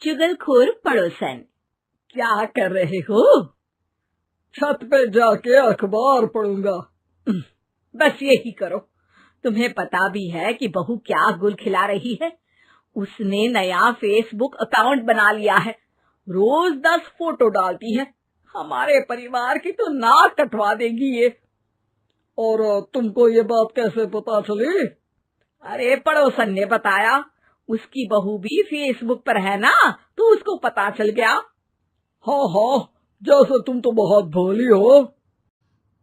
चुगलखोर पड़ोसन। क्या कर रहे हो? छत पे जाके अखबार पढ़ूंगा। बस यही करो। तुम्हें पता भी है कि बहू क्या गुल खिला रही है? उसने नया फेसबुक अकाउंट बना लिया है। रोज 10 फोटो डालती है। हमारे परिवार की तो नाक कटवा देगी ये। और तुमको ये बात कैसे पता चली? अरे पड़ोसन ने बताया। उसकी बहू भी फेसबुक पर है ना, तो उसको पता चल गया। हाँ हाँ, जैसे तुम तो बहुत भोली हो।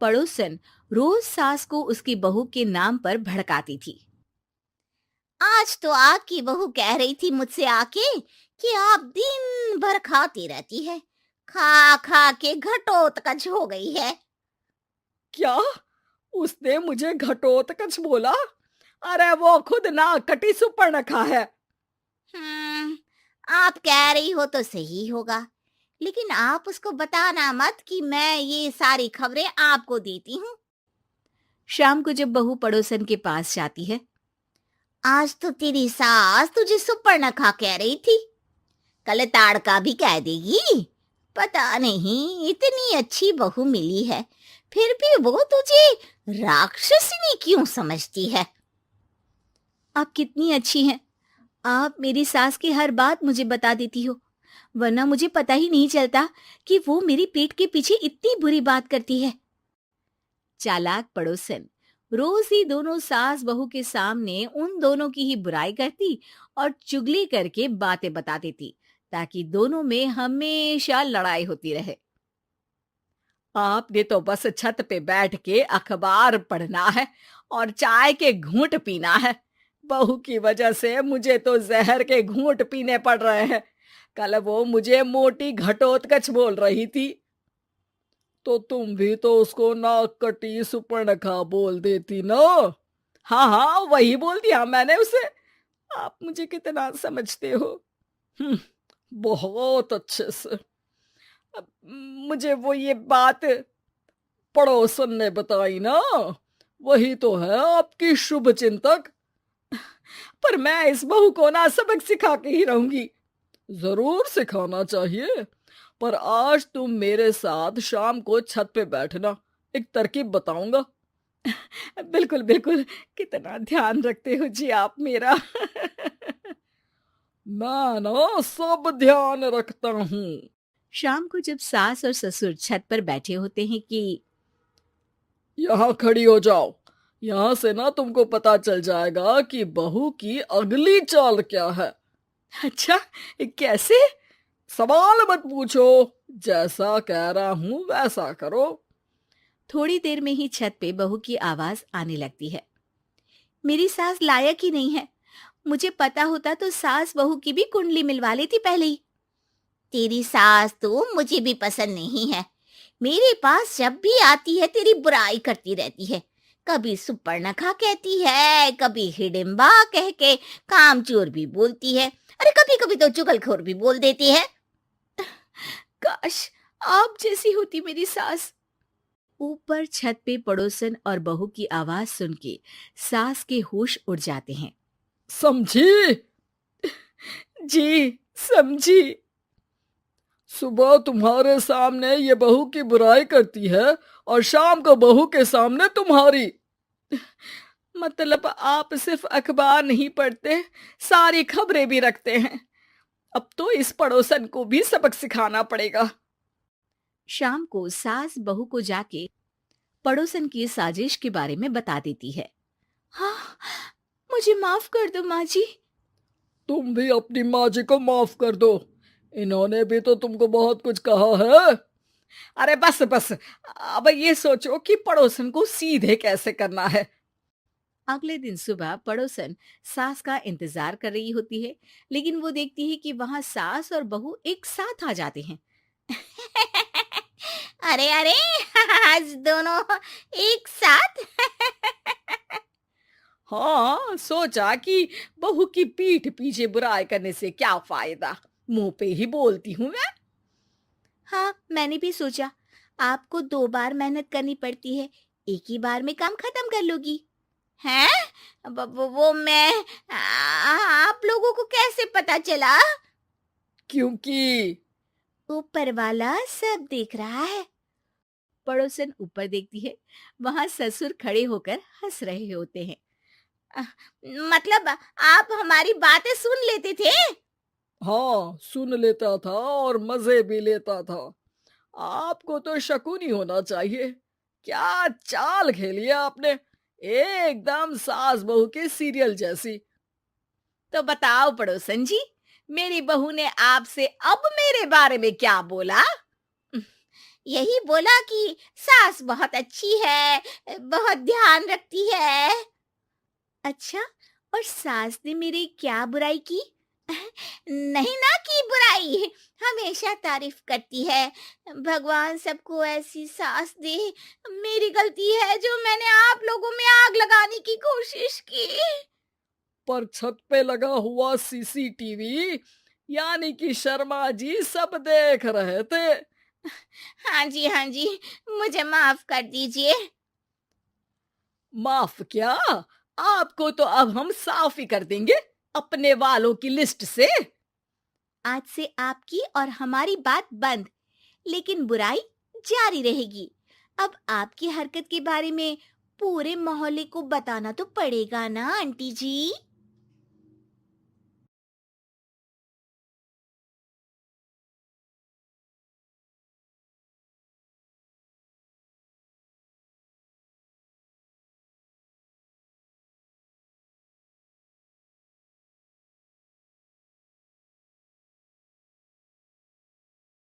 पड़ोसन रोज सास को उसकी बहू के नाम पर भड़काती थी। आज तो आपकी बहू कह रही थी मुझसे आके कि आप दिन भर खाती रहती है, खा खा के घटोत्कच हो गई है। क्या? उसने मुझे घटोत्कच बोला? अरे वो खुद ना कटी सुपर्णखा है। आप कह रही हो तो सही होगा, लेकिन आप उसको बताना मत कि मैं ये सारी खबरें आपको देती हूँ। शाम को जब बहू पड़ोसन के पास जाती है, आज तो तेरी सास तुझे सुपर्णखा कह रही थी, कल ताड़का भी कह देगी। पता नहीं इतनी अच्छी बहू मिली है, फिर भी वो तुझे राक्षसनी क्यों समझती है? आप कितनी अच्छी हैं। आप मेरी सास की हर बात मुझे बता देती हो, वरना मुझे पता ही नहीं चलता कि वो मेरी पीठ के पीछे इतनी बुरी बात करती है। चालाक पड़ोसन रोज ही दोनों सास बहू के सामने उन दोनों की ही बुराई करती और चुगली करके बातें बता देती, ताकि दोनों में हमेशा लड़ाई होती रहे। आपने तो बस छत पे बैठ के अखबार पढ़ना है और चाय के घूंट पीना है। बहू की वजह से मुझे तो जहर के घूंट पीने पड़ रहे हैं। कल वो मुझे मोटी घटोत्कच बोल रही थी। तो तुम भी तो उसको नाक कटी सुपर्णखा बोल देती ना। हाँ हाँ, वही बोल दिया मैंने उसे। आप मुझे कितना समझते हो। बहुत अच्छे से। अब मुझे वो ये बात पड़ोसन ने बताई ना, वही तो है आपकी शुभ चिंतक। पर मैं इस बहू को ना सबक सिखा के ही रहूंगी। जरूर सिखाना चाहिए, पर आज तुम मेरे साथ शाम को छत पे बैठना, एक तरकीब बताऊंगा। बिल्कुल बिल्कुल, कितना ध्यान रखते हो जी आप मेरा। मैं ना सब ध्यान रखता हूँ। शाम को जब सास और ससुर छत पर बैठे होते हैं कि यहाँ खड़ी हो जाओ, यहाँ से ना तुमको पता चल जाएगा कि बहू की अगली चाल क्या है। अच्छा, कैसे? सवाल मत पूछो, जैसा कह रहा हूं वैसा करो। थोड़ी देर में ही छत पे बहू की आवाज आने लगती है। मेरी सास लायक ही नहीं है। मुझे पता होता तो सास बहू की भी कुंडली मिलवा लेती पहले ही। तेरी सास तो मुझे भी पसंद नहीं है। मेरे पास जब भी आती है तेरी बुराई करती रहती है। कभी सुपर्णखा कहती है, कभी हिडिंबा कह के कामचोर भी बोलती है। अरे कभी कभी तो चुगलखोर भी बोल देती है। काश आप जैसी होती मेरी सास। ऊपर छत पे पड़ोसन और बहू की आवाज सुन के सास के होश उड़ जाते हैं। समझी? जी समझी। सुबह तुम्हारे सामने ये बहू की बुराई करती है और शाम को बहू के सामने तुम्हारी। मतलब आप सिर्फ अखबार नहीं पढ़ते, सारी खबरें भी रखते हैं। अब तो इस पड़ोसन को भी सबक सिखाना पड़ेगा। शाम को सास बहू को जाके पड़ोसन की साजिश के बारे में बता देती है। हाँ, मुझे माफ कर दो माँ जी। तुम भी अपनी माँ जी को माफ कर दो, इन्होंने भी तो तुमको बहुत कुछ कहा है। अरे बस बस, अब ये सोचो कि पड़ोसन को सीधे कैसे करना है। अगले दिन सुबह पड़ोसन सास का इंतजार कर रही होती है, लेकिन वो देखती है कि वहां सास और बहू एक साथ आ जाते हैं। अरे अरे आज दोनों एक साथ। हाँ, सोचा कि बहू की पीठ पीछे बुराई करने से क्या फायदा, मुंह पे ही बोलती हूँ मैं। हाँ, मैंने भी सोचा आपको 2 बार मेहनत करनी पड़ती है, एक ही बार में काम खत्म कर लोगी। हैं? वो मैं आप लोगों को कैसे पता चला? क्योंकि ऊपर वाला सब देख रहा है। पड़ोसन ऊपर देखती है, वहां ससुर खड़े होकर हंस रहे होते हैं। मतलब आप हमारी बातें सुन लेते थे? हाँ, सुन लेता था और मजे भी लेता था। आपको तो शकुन ही होना चाहिए। क्या चाल खेली है आपने, एकदम सास बहू के सीरियल जैसी। तो बताओ पड़ोसन जी, मेरी बहू ने आपसे अब मेरे बारे में क्या बोला? यही बोला कि सास बहुत अच्छी है, बहुत ध्यान रखती है। अच्छा, और सास ने मेरी क्या बुराई की? नहीं ना की बुराई, हमेशा तारीफ करती है। भगवान सबको ऐसी सास दे। मेरी गलती है जो मैंने आप लोगों में आग लगाने की कोशिश की। पर छत पे लगा हुआ सीसीटीवी यानी कि शर्मा जी सब देख रहे थे। हाँ जी, हाँ जी, मुझे माफ कर दीजिए। माफ क्या? आपको तो अब हम साफ ही कर देंगे अपने वालों की लिस्ट से। आज से आपकी और हमारी बात बंद, लेकिन बुराई जारी रहेगी। अब आपकी हरकत के बारे में पूरे मोहल्ले को बताना तो पड़ेगा ना आंटी जी।